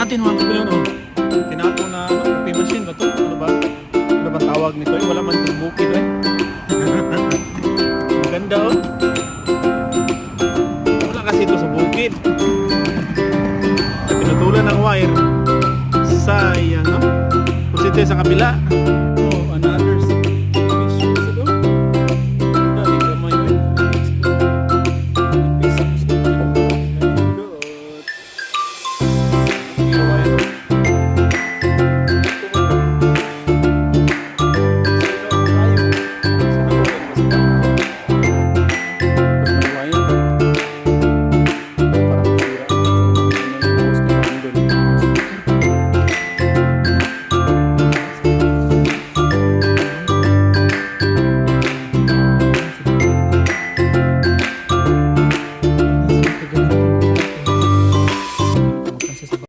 natin mga kapilyon. Oh. Tinapon na copy machine ba to? Ano ba? Ano ba tawag nito? Wala man itong bukid eh. Ang ganda oh. Wala kasi ito sa bukid. Pinutulan ng wire. Sayang no? Kasi ito sa kabila. Oh, another subdivision sa doon. Dali kamay eh. Good. Yung wire.